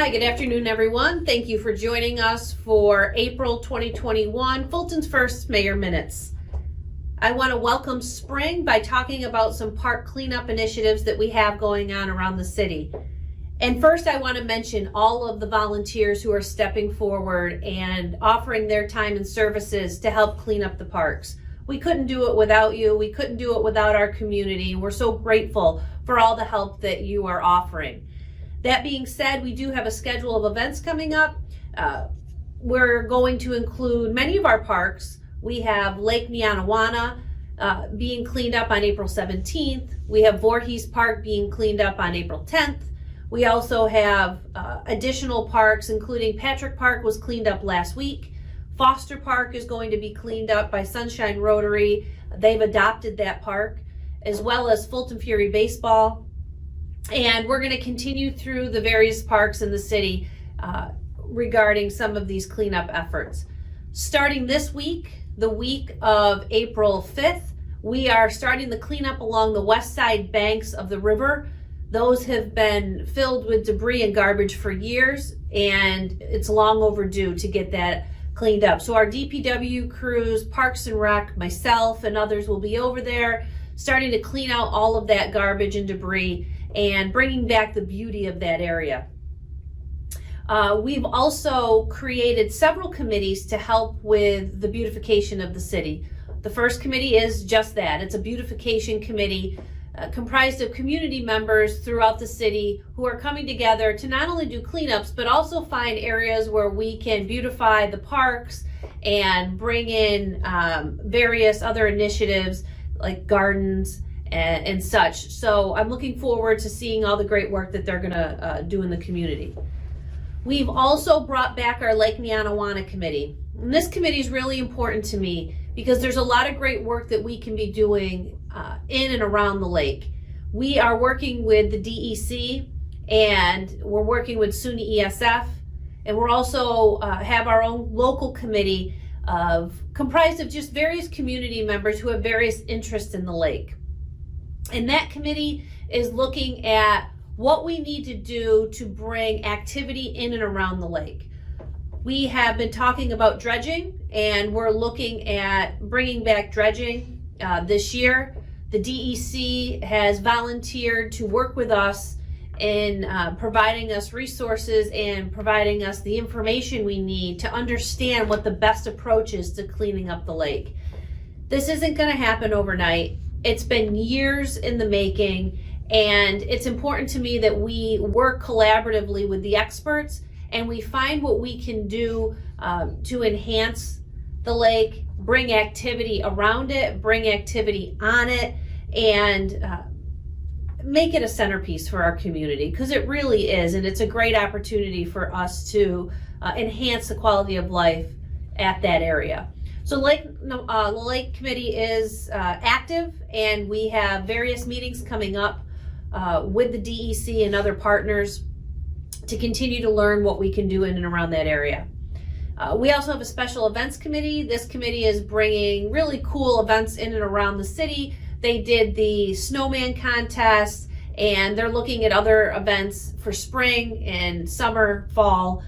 Hi, good afternoon, everyone. Thank you for joining us for April 2021, Fulton's first Mayor Minutes. I want to welcome spring by talking about some park cleanup initiatives that we have going on around the city. And first, I want to mention all of the volunteers who are stepping forward and offering their time and services to help clean up the parks. We couldn't do it without you. We couldn't do it without our community. We're so grateful for all the help that you are offering. That being said, we do have a schedule of events coming up. We're going to include many of our parks. We have Lake Mianowana being cleaned up on April 17th. We have Voorhees Park being cleaned up on April 10th. We also have additional parks, including Patrick Park was cleaned up last week. Foster Park is going to be cleaned up by Sunshine Rotary. They've adopted that park, as well as Fulton Fury Baseball. And we're going to continue through the various parks in the city regarding some of these cleanup efforts. Starting this week, the week of April 5th, we are starting the cleanup along the west side banks of the river. Those have been filled with debris and garbage for years, and it's long overdue to get that cleaned up. So our DPW crews, Parks and Rec, myself, and others will be over there starting to clean out all of that garbage and debris and bringing back the beauty of that area. We've also created several committees to help with the beautification of the city. The first committee is just that. It's a beautification committee comprised of community members throughout the city who are coming together to not only do cleanups, but also find areas where we can beautify the parks and bring in various other initiatives like gardens and such. So I'm looking forward to seeing all the great work that they're gonna do in the community. We've also brought back our Lake Mianowana committee. And this committee is really important to me because there's a lot of great work that we can be doing in and around the lake. We are working with the DEC and we're working with SUNY ESF, and we're also have our own local committee comprised of just various community members who have various interests in the lake. And that committee is looking at what we need to do to bring activity in and around the lake. We have been talking about dredging, and we're looking at bringing back dredging this year. The DEC has volunteered to work with us in providing us resources and providing us the information we need to understand what the best approach is to cleaning up the lake. This isn't going to happen overnight. It's been years in the making, and it's important to me that we work collaboratively with the experts and we find what we can do to enhance the lake, bring activity around it, bring activity on it, and make it a centerpiece for our community, because it really is, and it's a great opportunity for us to enhance the quality of life at that area. So the Lake Committee is active, and we have various meetings coming up with the DEC and other partners to continue to learn what we can do in and around that area. We also have a special events committee. This committee is bringing really cool events in and around the city. They did the snowman contest, and they're looking at other events for spring and summer, fall.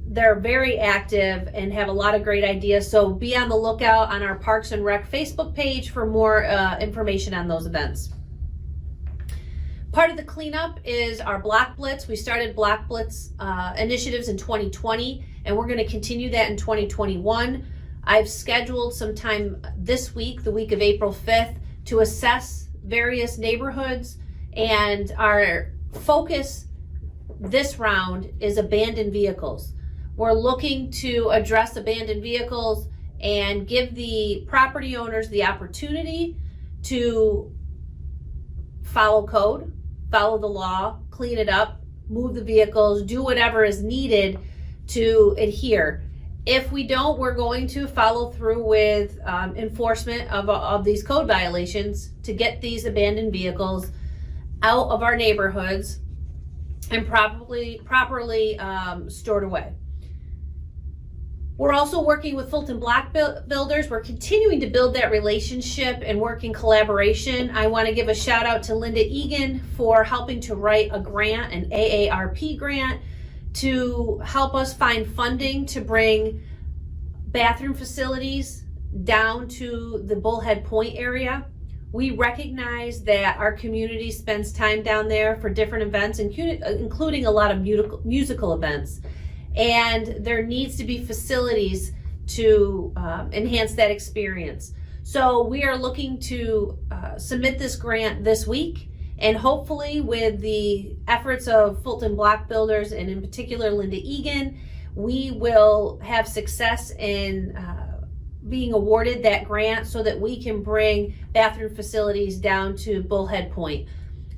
They're very active and have a lot of great ideas. So be on the lookout on our Parks and Rec Facebook page for more information on those events. Part of the cleanup is our Block Blitz. We started Block Blitz initiatives in 2020, and we're going to continue that in 2021. I've scheduled some time this week, the week of April 5th, to assess various neighborhoods, and our focus this round is abandoned vehicles. We're looking to address abandoned vehicles and give the property owners the opportunity to follow code, follow the law, clean it up, move the vehicles, do whatever is needed to adhere. If we don't, we're going to follow through with enforcement of these code violations to get these abandoned vehicles out of our neighborhoods and properly stored away. We're also working with Fulton Block Builders. We're continuing to build that relationship and work in collaboration. I want to give a shout out to Linda Egan for helping to write a grant, an AARP grant, to help us find funding to bring bathroom facilities down to the Bullhead Point area. We recognize that our community spends time down there for different events, including a lot of musical events. And there needs to be facilities to enhance that experience. So we are looking to submit this grant this week, and hopefully with the efforts of Fulton Block Builders, and in particular Linda Egan, we will have success in being awarded that grant so that we can bring bathroom facilities down to Bullhead Point.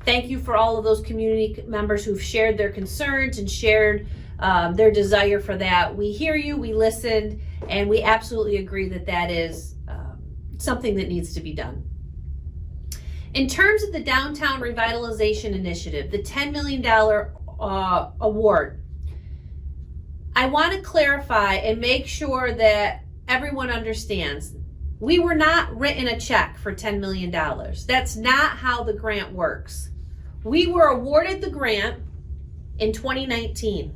Thank you for all of those community members who've shared their concerns and shared their desire for that. We hear you, we listened, and we absolutely agree that that is something that needs to be done. In terms of the Downtown Revitalization Initiative, the $10 million award, I want to clarify and make sure that everyone understands, we were not written a check for $10 million. That's not how the grant works. We were awarded the grant in 2019.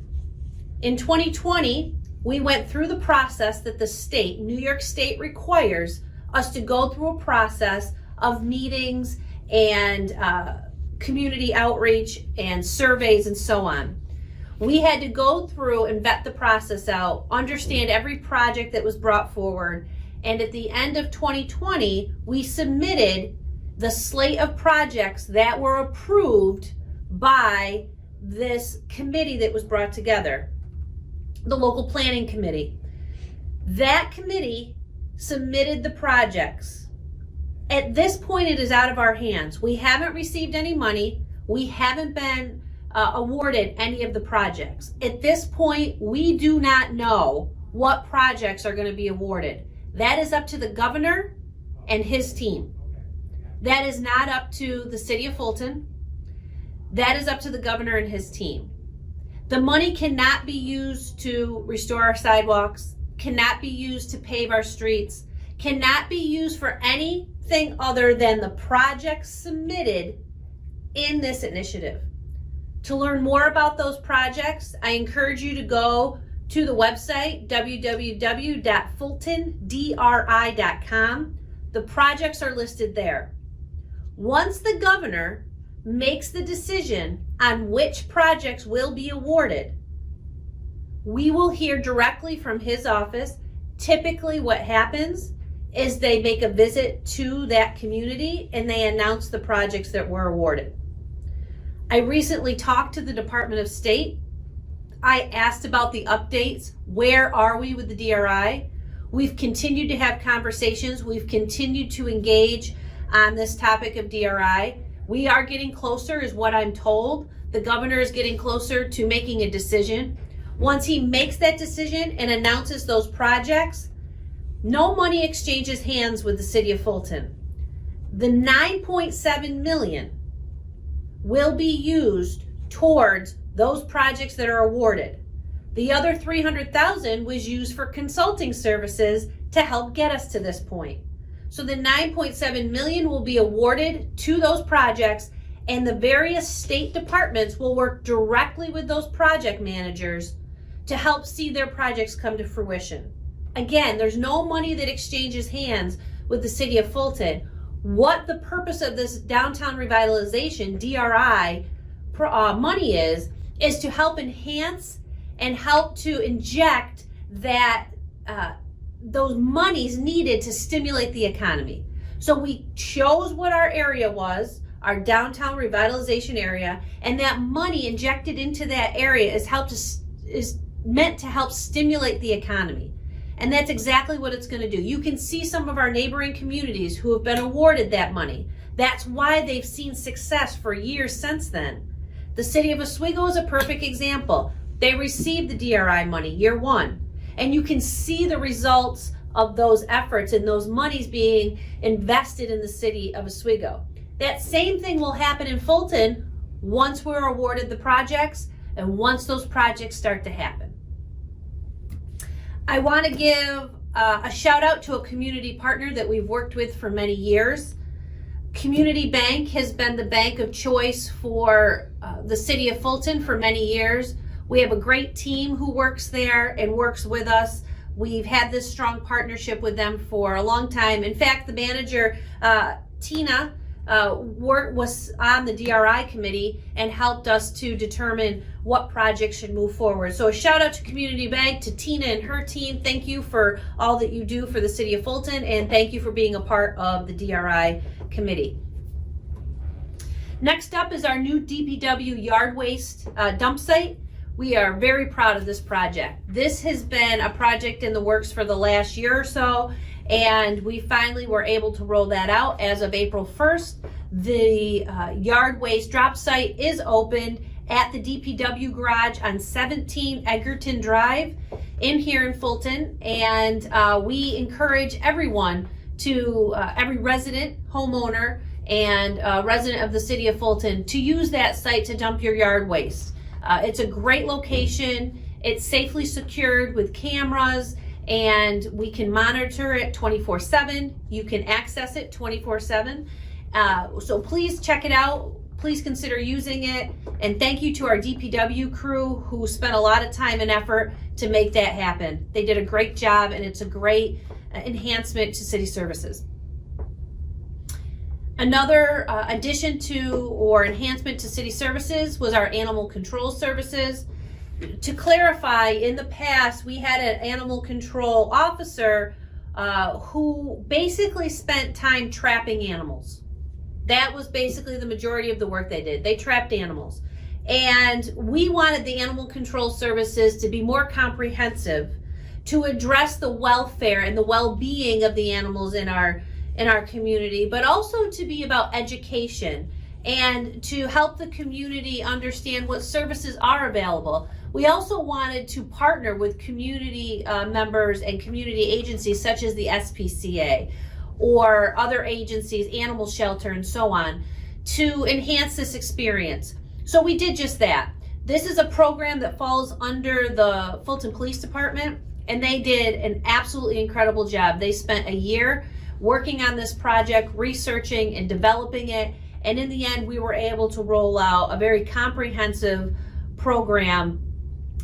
In 2020, we went through the process that the state, New York State, requires us to go through a process of meetings and community outreach and surveys and so on. We had to go through and vet the process out, understand every project that was brought forward, and at the end of 2020, we submitted the slate of projects that were approved by this committee that was brought together, the local planning committee. That committee submitted the projects. At this point, it is out of our hands. We haven't received any money. We haven't been awarded any of the projects. At this point, we do not know what projects are going to be awarded. That is up to the governor and his team. That is not up to the city of Fulton. That is up to the governor and his team. The money cannot be used to restore our sidewalks, cannot be used to pave our streets, cannot be used for anything other than the projects submitted in this initiative. To learn more about those projects, I encourage you to go to the website, www.fultondri.com. The projects are listed there. Once the governor makes the decision on which projects will be awarded, we will hear directly from his office. Typically what happens is they make a visit to that community and they announce the projects that were awarded. I recently talked to the Department of State. I asked about the updates. Where are we with the DRI? We've continued to have conversations. We've continued to engage on this topic of DRI. We are getting closer, is what I'm told. The governor is getting closer to making a decision. Once he makes that decision and announces those projects, no money exchanges hands with the city of Fulton. The $9.7 million will be used towards those projects that are awarded. The other $300,000 was used for consulting services to help get us to this point. So the $9.7 million will be awarded to those projects, and the various state departments will work directly with those project managers to help see their projects come to fruition. Again, there's no money that exchanges hands with the city of Fulton. What the purpose of this downtown revitalization, DRI, money is to help enhance and help to inject that those monies needed to stimulate the economy. So we chose what our area was, our downtown revitalization area, and that money injected into that area is meant to help stimulate the economy. And that's exactly what it's going to do. You can see some of our neighboring communities who have been awarded that money. That's why they've seen success for years since then. The city of Oswego is a perfect example. They received the DRI money year one, and you can see the results of those efforts and those monies being invested in the city of Oswego. That same thing will happen in Fulton once we're awarded the projects and once those projects start to happen. I want to give a shout out to a community partner that we've worked with for many years. Community Bank has been the bank of choice for the city of Fulton for many years. We have a great team who works there and works with us. We've had this strong partnership with them for a long time. In fact, the manager, Tina, was on the DRI committee and helped us to determine what projects should move forward. So a shout out to Community Bank, to Tina and her team. Thank you for all that you do for the city of Fulton, and thank you for being a part of the DRI committee. Next up is our new DPW yard waste dump site. We are very proud of this project. This has been a project in the works for the last year or so, and we finally were able to roll that out as of April 1st. The yard waste drop site is opened at the DPW garage on 17 Edgerton Drive here in Fulton, and we encourage everyone to, every resident, homeowner, and resident of the city of Fulton to use that site to dump your yard waste. It's a great location. It's safely secured with cameras, and we can monitor it 24/7. You can access it 24/7. So please check it out. Please consider using it. And thank you to our DPW crew who spent a lot of time and effort to make that happen. They did a great job, and it's a great enhancement to city services. Another addition to or enhancement to city services was our animal control services. To clarify, in the past, we had an animal control officer who basically spent time trapping animals. That was basically the majority of the work they did. They trapped animals. And we wanted the animal control services to be more comprehensive, to address the welfare and the well-being of the animals in our community, but also to be about education and to help the community understand what services are available. We also wanted to partner with community members and community agencies such as the SPCA or other agencies, animal shelter, and so on, to enhance this experience. So we did just that. This is a program that falls under the Fulton Police Department, and they did an absolutely incredible job. They spent a year working on this project, researching and developing it, and in the end, we were able to roll out a very comprehensive program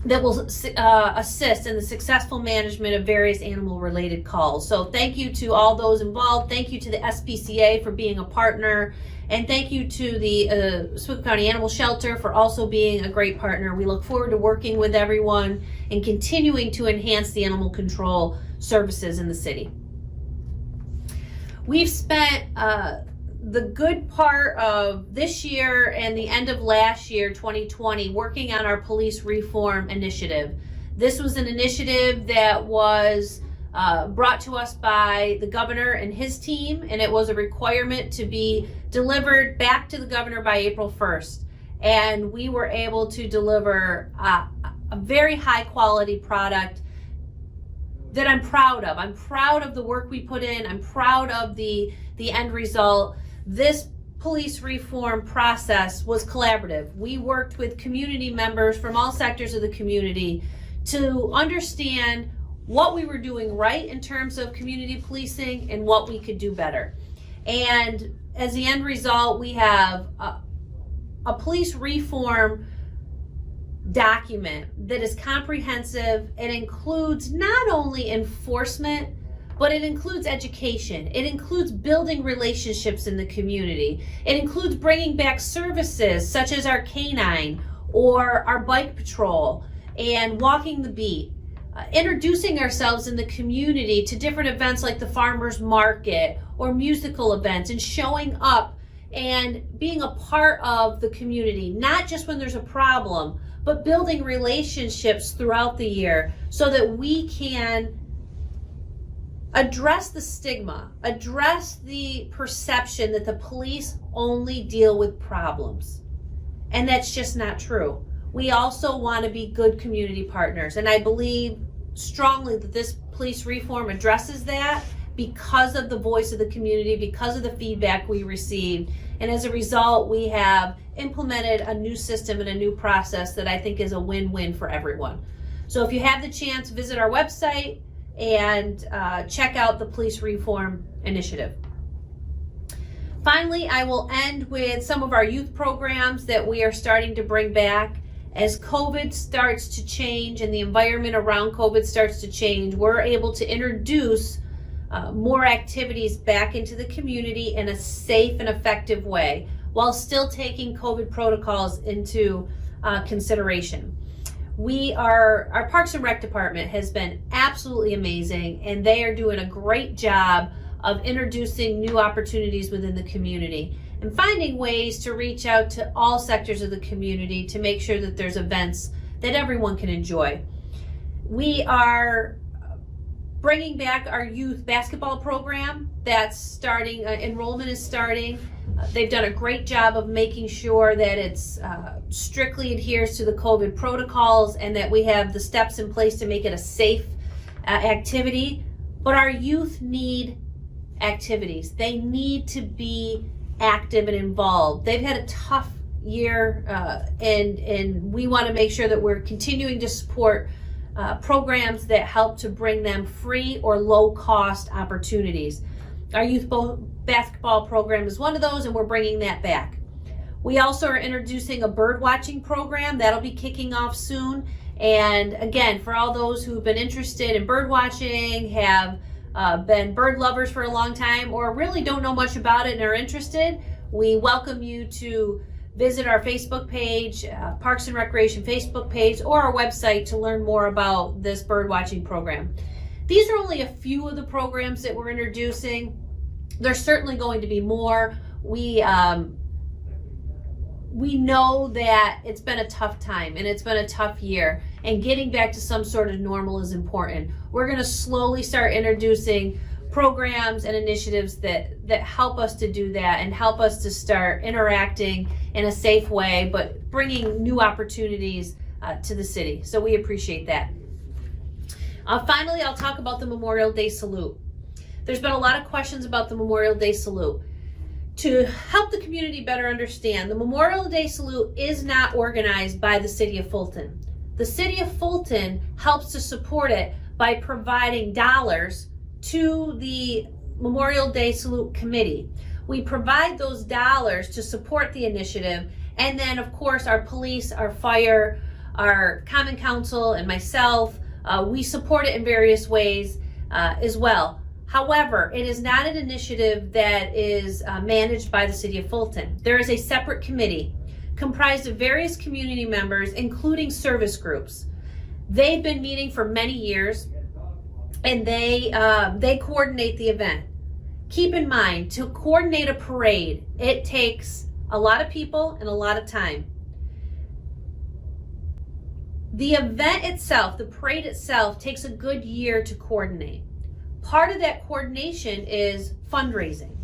that will assist in the successful management of various animal-related calls. So thank you to all those involved. Thank you to the SPCA for being a partner, and thank you to the Swift County Animal Shelter for also being a great partner. We look forward to working with everyone and continuing to enhance the animal control services in the city. We've spent the good part of this year and the end of last year, 2020, working on our police reform initiative. This was an initiative that was brought to us by the governor and his team, and it was a requirement to be delivered back to the governor by April 1st. And we were able to deliver a very high quality product that I'm proud of. I'm proud of the work we put in. I'm proud of the end result. This police reform process was collaborative. We worked with community members from all sectors of the community to understand what we were doing right in terms of community policing and what we could do better. And as the end result, we have a police reform document that is comprehensive. It includes not only enforcement, but it includes education. It includes building relationships in the community. It includes bringing back services such as our canine or our bike patrol and walking the beat, introducing ourselves in the community to different events like the farmers market or musical events, and showing up and being a part of the community, not just when there's a problem, but building relationships throughout the year so that we can address the stigma, address the perception that the police only deal with problems. And that's just not true. We also want to be good community partners. And I believe strongly that this police reform addresses that because of the voice of the community, because of the feedback we received. And as a result, we have implemented a new system and a new process that I think is a win-win for everyone. So if you have the chance, visit our website and check out the police reform initiative. Finally, I will end with some of our youth programs that we are starting to bring back. As COVID starts to change and the environment around COVID starts to change, we're able to introduce more activities back into the community in a safe and effective way, while still taking COVID protocols into consideration. Our Parks and Rec department has been absolutely amazing, and they are doing a great job of introducing new opportunities within the community and finding ways to reach out to all sectors of the community to make sure that there's events that everyone can enjoy. We are bringing back our youth basketball program that's starting, enrollment is starting. They've done a great job of making sure that it's strictly adheres to the COVID protocols and that we have the steps in place to make it a safe activity. But our youth need activities. They need to be active and involved. They've had a tough year, and we want to make sure that we're continuing to support programs that help to bring them free or low cost opportunities. Our youth basketball program is one of those, and we're bringing that back. We also are introducing a bird watching program that'll be kicking off soon. And again, for all those who've been interested in bird watching, have been bird lovers for a long time, or really don't know much about it and are interested, we welcome you to visit our Facebook page, Parks and Recreation Facebook page, or our website to learn more about this bird watching program. These are only a few of the programs that we're introducing. There's certainly going to be more. We know that it's been a tough time and it's been a tough year, and getting back to some sort of normal is important. We're going to slowly start introducing programs and initiatives that help us to do that and help us to start interacting in a safe way, but bringing new opportunities to the city. So we appreciate that. Finally, I'll talk about the Memorial Day Salute. There's been a lot of questions about the Memorial Day Salute. To help the community better understand, the Memorial Day Salute is not organized by the City of Fulton. The City of Fulton helps to support it by providing dollars to the Memorial Day Salute Committee. We provide those dollars to support the initiative, and then of course our police, our fire, our Common Council, and myself, we support it in various ways as well. However, it is not an initiative that is managed by the City of Fulton. There is a separate committee comprised of various community members, including service groups. They've been meeting for many years, and they coordinate the event. Keep in mind, to coordinate a parade, it takes a lot of people and a lot of time. The event itself, the parade itself, takes a good year to coordinate. Part of that coordination is fundraising.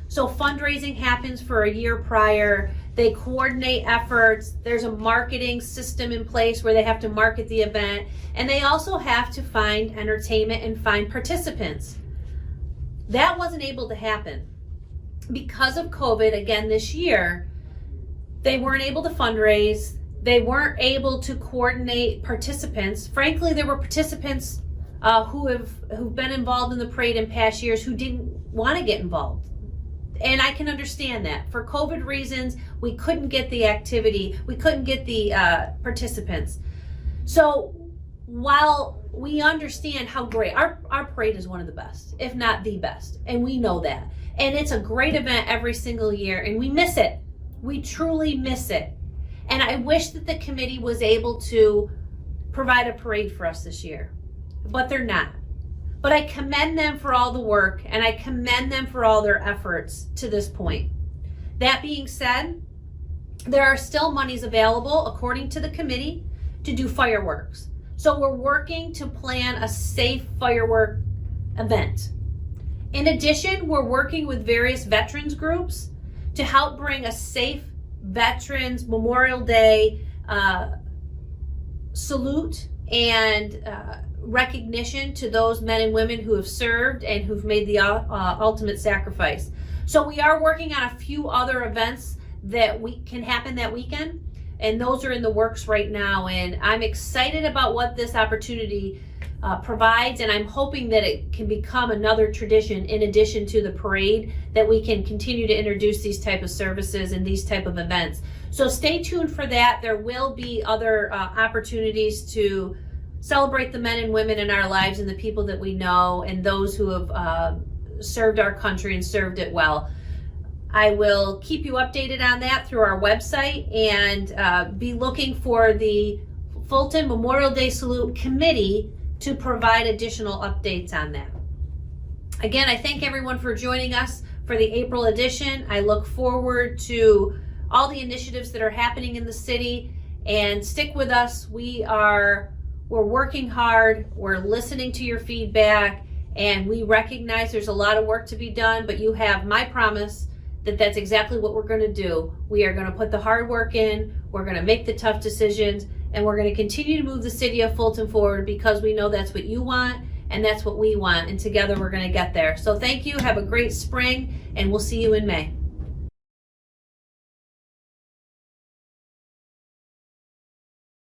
So fundraising happens for a year prior. They coordinate efforts. There's a marketing system in place where they have to market the event, and they also have to find entertainment and find participants. That wasn't able to happen because of COVID. Again, this year, they weren't able to fundraise. They weren't able to coordinate participants. Frankly, there were participants who've been involved in the parade in past years who didn't want to get involved. And I can understand that. For COVID reasons, we couldn't get the activity, we couldn't get the participants. So while we understand how great, our parade is one of the best, if not the best, and we know that. And it's a great event every single year, and we miss it. We truly miss it. And I wish that the committee was able to provide a parade for us this year, but they're not. But I commend them for all the work, and I commend them for all their efforts to this point. That being said, there are still monies available, according to the committee, to do fireworks. So we're working to plan a safe firework event. In addition, we're working with various veterans groups to help bring a safe Veterans Memorial Day salute and recognition to those men and women who have served and who've made the ultimate sacrifice. So we are working on a few other events that can happen that weekend, and those are in the works right now. And I'm excited about what this opportunity provides, and I'm hoping that it can become another tradition in addition to the parade, that we can continue to introduce these type of services and these type of events. So stay tuned for that. There will be other opportunities to celebrate the men and women in our lives and the people that we know and those who have served our country and served it well. I will keep you updated on that through our website, and be looking for the Fulton Memorial Day Salute Committee to provide additional updates on that. Again, I thank everyone for joining us for the April edition. I look forward to all the initiatives that are happening in the city, and stick with us. We're working hard, we're listening to your feedback, and we recognize there's a lot of work to be done, but you have my promise that that's exactly what we're going to do. We are going to put the hard work in, we're going to make the tough decisions, and we're going to continue to move the city of Fulton forward, because we know that's what you want and that's what we want, and together we're going to get there. So thank you, have a great spring, and we'll see you in May.